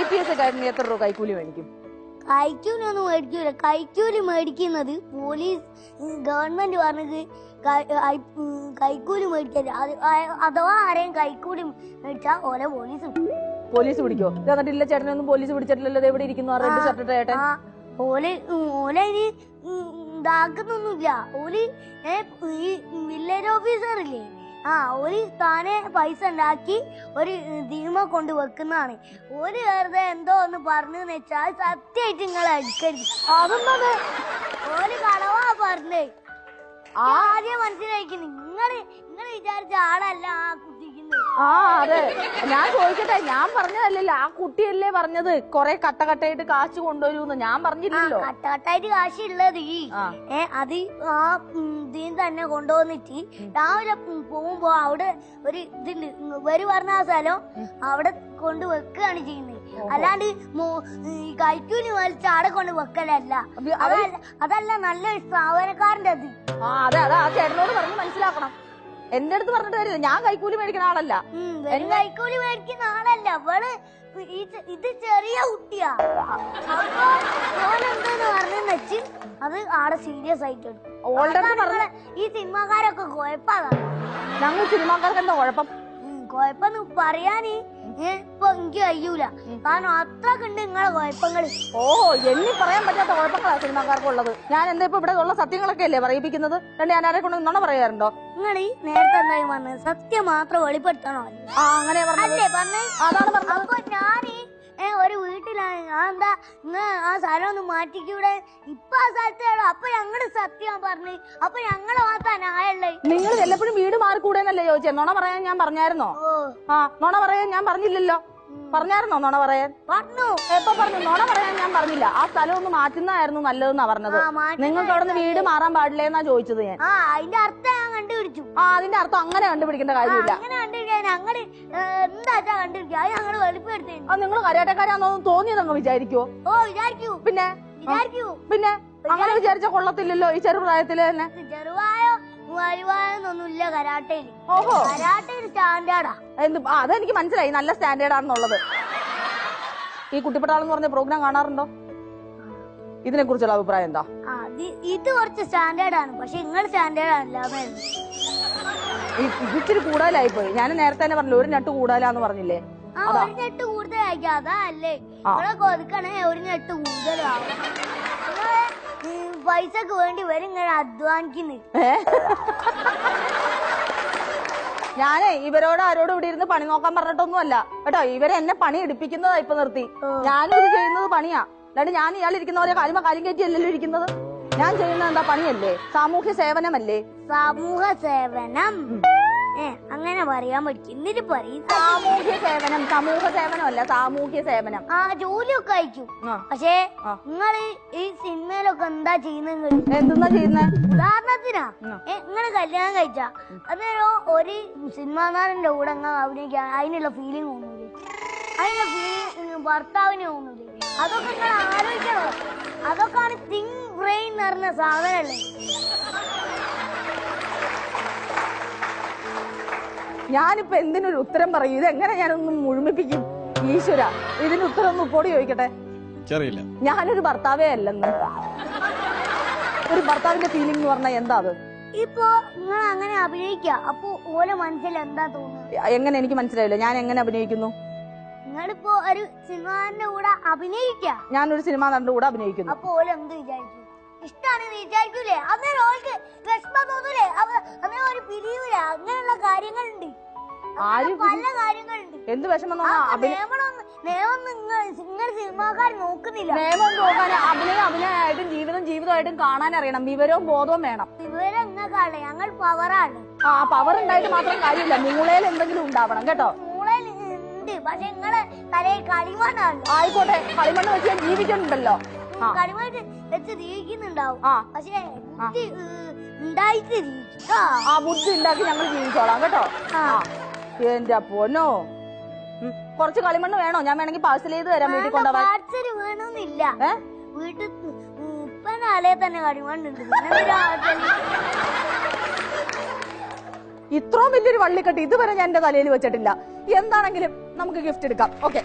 IPS ഒക്കെ എത്ര രൂപ കൈക്കൂലി മേടിക്കും? കൈക്കൂലൊന്നും മേടിക്കൂല. കൈക്കൂലി മേടിക്കുന്നത് പോലീസ് ഗവൺമെന്റ് പറഞ്ഞത് കൈക്കൂലി മേടിക്കരുത്. അഥവാ ആരെയും കൈക്കൂലി മേടിച്ചാ ഓലെ പോലീസ് പിടിക്കോ? എന്നിട്ടില്ല ചേട്ടനൊന്നും പോലീസ് പിടിച്ചിട്ടില്ലല്ലോ. എവിടെ ഇരിക്കുന്നു റെഡ് ഷർട്ട് ചേട്ടൻ? ഓലെ ഇനി ഇതാക്കുന്നൊന്നുമില്ല. ഓല് ഈ വില്ലേജ് ഓഫീസർ ഇല്ലേ, ഓല് താനെ പൈസ ഉണ്ടാക്കി ഒരു ധീമ കൊണ്ട് വെക്കുന്നതാണ്. ഓല് വെറുതെ എന്തോ ഒന്ന് പറഞ്ഞെന്ന് വെച്ചാൽ സത്യമായിട്ട് നിങ്ങളെ അടിക്കരുത്. അതൊന്നത് ഓല് കളവാ പറഞ്ഞേ. ആദ്യം മനസ്സിലാക്കുന്നു. നിങ്ങള് വിചാരിച്ച ആളല്ല ആ കുട്ടിക്കുന്നത്. അതെ, ഞാൻ ചോദിക്കട്ടെ, ഞാൻ പറഞ്ഞതല്ലല്ലോ, ആ കുട്ടിയല്ലേ പറഞ്ഞത് കൊറേ കട്ടകട്ടായിട്ട് കാശ് കൊണ്ടുവരൂന്ന്. ഞാൻ പറഞ്ഞില്ലല്ലോ. കട്ടകട്ടായിട്ട് കാശ് ഉള്ളത് അത് ആ ഇതിൽ തന്നെ കൊണ്ടുവന്നിട്ട് രാവിലെ പോകുമ്പോ അവിടെ ഒരു ഇതുണ്ട്, ഇവര് പറഞ്ഞ ആ സ്ഥലം അവിടെ കൊണ്ട് വെക്കുകയാണ് ചെയ്യുന്നത്. അല്ലാണ്ട് കൈക്കൂലി വലിച്ച ആടെ കൊണ്ട് വെക്കലല്ല. അതല്ല നല്ലൊരു സ്ഥാപനക്കാരന്റെ അത്. അതെ അതെ, ആ ചേട്ടനോട് പറഞ്ഞ് മനസ്സിലാക്കണം. എന്റെ അടുത്ത് പറഞ്ഞിട്ട് കാര്യമില്ല. ഞാൻ കൈക്കൂലി മേടിക്കുന്ന ആളല്ല. കൈക്കൂലി മേടിക്കുന്ന ആളല്ല അവള്. ഇത് ചെറിയ കുട്ടിയാ. അപ്പൊ ഓനെന്താന്ന് പറഞ്ഞെന്ന് വെച്ച് അത് ആടെ സീരിയസ് ആയിട്ട് ഈ സിനിമാക്കാരൊക്കെ കുഴപ്പമാണ്. ഞങ്ങൾ സിനിമാക്കാർക്ക് എന്താ കുഴപ്പം? കുഴപ്പമെന്ന് പറയാന് ഇപ്പൊ എനിക്ക് കഴിയൂല. കാരണം അത്രക്ക് ഉണ്ട് നിങ്ങളെ കുഴപ്പങ്ങള്. എണ്ണി പറയാൻ പറ്റാത്ത കുഴപ്പങ്ങളാ സിനിമാക്കാർക്കുള്ളത്. ഞാൻ എന്താ ഇപ്പൊ ഇവിടെ ഉള്ള സത്യങ്ങളൊക്കെ അല്ലേ പറയിപ്പിക്കുന്നത്? ഞാൻ ആരെ കൊണ്ട് നുണ പറയാറുണ്ടോ? നിങ്ങൾ നേരത്തെ എന്തായാലും പറഞ്ഞത് സത്യം മാത്രം വെളിപ്പെടുത്തണോ? അങ്ങനെ അല്ലേ പറഞ്ഞേ? അതാണ് പറഞ്ഞത്. അപ്പൊ ഞാന് ഒരു വീട്ടിലാണ്. ഞാൻ എന്താ ആ സ്ഥലം ഒന്ന് മാറ്റിക്കൂടെ? ഇപ്പൊ ആ സ്ഥലത്തേടോ. അപ്പൊ ഞങ്ങള് സത്യം പറഞ്ഞു. അപ്പൊ ഞങ്ങളെ മാത്രം ന്യായമുള്ളത്. നിങ്ങൾ വല്ലപ്പോഴും വീട് മാറിക്കൂടെന്നല്ലേ ചോദിച്ചേ? നുണ പറയാൻ ഞാൻ പറഞ്ഞായിരുന്നോ? നുണ പറയാൻ ഞാൻ പറഞ്ഞില്ലല്ലോ. പറഞ്ഞായിരുന്നോ നുണ പറയാൻ? പറഞ്ഞു. എപ്പോ പറഞ്ഞു? നുണ പറയാൻ ഞാൻ പറഞ്ഞില്ല. ആ സ്ഥലം ഒന്ന് മാറ്റുന്നതായിരുന്നു നല്ലതെന്നാ പറഞ്ഞത്. നിങ്ങൾക്ക് അവിടെ നിന്ന് വീട് മാറാൻ പാടില്ലേന്നാ ചോദിച്ചത് ഞാൻ. അതിന്റെ അർത്ഥം ഞാൻ കണ്ടുപിടിച്ചു. അതിന്റെ അർത്ഥം അങ്ങനെ കണ്ടുപിടിക്കേണ്ട കാര്യമില്ല. അങ്ങനെ കണ്ടുപിടിക്കാൻ ഞങ്ങള് എന്താ കണ്ടുപിടിക്കുക. അത് ഞങ്ങള് വെളുപ്പെടുത്തേ. നിങ്ങൾ കരാട്ടക്കാരാന്നോ തോന്നിയതങ്ങ് വിചാരിക്കുവോ? വിചാരിക്കൂ. പിന്നെ അങ്ങനെ വിചാരിച്ച കൊള്ളത്തില്ലല്ലോ ഈ ചെറുപ്രായത്തില് തന്നെ. ചെറുവായോ വരുവായൊന്നൊന്നുമില്ല കരാട്ടയില്. കരാട്ട ഒരു സ്റ്റാൻഡേർഡാ. അതെനിക്ക് മനസ്സിലായി, നല്ല സ്റ്റാൻഡേർഡ് ആണെന്നുള്ളത്. ഈ കുട്ടിപ്പട്ടാളെന്ന് പറഞ്ഞ പ്രോഗ്രാം കാണാറുണ്ടോ? ഇതിനെ കുറിച്ചുള്ള അഭിപ്രായം എന്താ? ഇത് കുറച്ച് സ്റ്റാൻഡേർഡ് ആണ്. പക്ഷെ നിങ്ങൾ സ്റ്റാൻഡേർഡ് ആണല്ലോ. ഇച്ചിരി കൂടുതലായി പോയി. ഞാൻ നേരത്തെ തന്നെ പറഞ്ഞില്ല, ഒരു നെട്ട് കൂടുതലാന്ന് പറഞ്ഞില്ലേ? ഒരു നെട്ട് കൂടുതലായിരിക്കും. അതല്ലേ ഇവിടെ കൊതുക്കണേ ഒരു നെട്ട് കൂടുതലാവും. പൈസക്ക് വേണ്ടി ഇവരിങ്ങനെ അധ്വാനിക്കുന്നു. ഞാനേ ഇവരോട് ആരോടും ഇവിടെ ഇരുന്ന് പണി നോക്കാൻ പറഞ്ഞിട്ടൊന്നും അല്ല കേട്ടോ. ഇവരെ എന്നെ പണി എടുപ്പിക്കുന്നതാ ഇപ്പൊ നിർത്തി. ഞാനും ഇത് ചെയ്യുന്നത് പണിയാ. അല്ലാണ്ട് ഞാൻ ഇയാൾ ഇരിക്കുന്ന പോലെ കാര്യം കയറ്റിയല്ലല്ലോ ഇരിക്കുന്നത്. ഞാൻ ചെയ്യുന്നത് എന്താ പണിയല്ലേ? സാമൂഹ്യ സേവനമല്ലേ? സമൂഹ സേവനം അങ്ങനെ പറയാൻ പറ്റും. എന്നിട്ട് പറയും സാമൂഹ്യ സേവനം. സമൂഹ സേവനമല്ല, സാമൂഹ്യ സേവനം. ജോലിയൊക്കെ അയക്കും. പക്ഷേ നിങ്ങള് ഈ സിനിമയിലൊക്കെ എന്താ ചെയ്യുന്നത്? എന്തെന്നാ ചെയ്യുന്നത്? ഉദാഹരണത്തിനാ നിങ്ങള് കല്യാണം കഴിച്ച അന്നേരം ഒരു സിനിമാ നടന്റെ കൂടെ അഭിനയിക്കാൻ അതിനുള്ള ഫീലിംഗ് തോന്നൂലേ? അതിനുള്ള ഫീലിംഗ് ഭർത്താവിന് തോന്നൂലേ? അതൊക്കെ നിങ്ങൾ ആലോചിക്കണോ? അതൊക്കെയാണ് തിങ്ക് ബ്രെയിൻ എന്ന് പറഞ്ഞ സാധനല്ലേ. ഞാനിപ്പോ എന്തിനൊരു ഉത്തരം പറയും? ഇതെങ്ങനെ ഞാനൊന്നും മുഴുമിപ്പിക്കും? ഈശ്വര, ഇതിന് ഉത്തരം ഒന്ന് ഉപ്പോടി ചോദിക്കട്ടെ. ഞാനൊരു ഭർത്താവേ അല്ലെന്ന്. ഒരു ഭർത്താവിന്റെ ഫീലിംഗ് എന്ന് പറഞ്ഞാൽ എന്താ അത്? ഇപ്പൊ നിങ്ങൾ അങ്ങനെ അഭിനയിക്ക. അപ്പൊ ഓലെ മനസ്സിൽ എന്താ തോന്നുന്നത്? എങ്ങനെ? എനിക്ക് മനസ്സിലായില്ല. ഞാൻ എങ്ങനെ അഭിനയിക്കുന്നു? നിങ്ങളിപ്പോ ഒരു സിനിമാന്റെ കൂടെ അഭിനയിക്ക. ഞാനൊരു സിനിമാ നടന്റെ കൂടെ അഭിനയിക്കുന്നു. അപ്പൊ ഓല എന്ത് വിചാരിക്കും? ഇഷ്ടാണെന്ന് വിചാരിക്കൂലേ? അന്നേരം ഓൾക്ക് വിഷമം തോന്നൂലേ? അന്നേരം ഒരു പിരിയൂല. അങ്ങനെയുള്ള കാര്യങ്ങളുണ്ട്, പല കാര്യങ്ങളുണ്ട്. എന്ത് വിഷമം? നിയമം നിങ്ങൾ സിനിമാക്കാർ നോക്കുന്നില്ല. നിയമം നോക്കാൻ അഭിനയമായിട്ടും ജീവിതമായിട്ടും കാണാൻ അറിയണം. വിവരവും ബോധവും വേണം. വിവരം നിങ്ങൾക്കാണ്, ഞങ്ങൾ പവറാണ്. പവർ ഉണ്ടായിട്ട് മാത്രം കാര്യമില്ല, മൂളയിൽ എന്തെങ്കിലും ഉണ്ടാവണം കേട്ടോ. മൂളയിൽ ഉണ്ട്, പക്ഷെ നിങ്ങളെ തലയിൽ കളിമണ്ണാണ്. ആയിക്കോട്ടെ, കളിമണ്ണ് വെച്ച് ഞാൻ ജീവിക്കുന്നുണ്ടല്ലോ. കളിമണ്ണ് വെച്ച് ജീവിക്കുന്നുണ്ടാവും. പക്ഷെ ബുദ്ധി ഉണ്ടായിട്ട് ബുദ്ധി ഉണ്ടാക്കി ഞങ്ങൾ ജീവിച്ചോളാം കേട്ടോ. എന്റെ പൊന്നോ, കുറച്ച് കളിമണ്ണ് വേണോ? ഞാൻ വേണമെങ്കിൽ പാഴ്സൽ ചെയ്ത് തരാം വീട്ടിൽ കൊണ്ടുപോകാൻ. പാഴ്സൽ വേണമെന്നില്ല. വീട്ടിൽ ഇപ്പനാലേ തന്നെ കളിമണ്ണുണ്ട്. ഇത്രയും വലിയൊരു വള്ളിക്കെട്ട് ഇതുവരെ ഞാൻ എന്റെ തലയിൽ വെച്ചിട്ടില്ല. എന്താണെങ്കിലും നമുക്ക് ഗിഫ്റ്റ് എടുക്കാം. ഓക്കെ.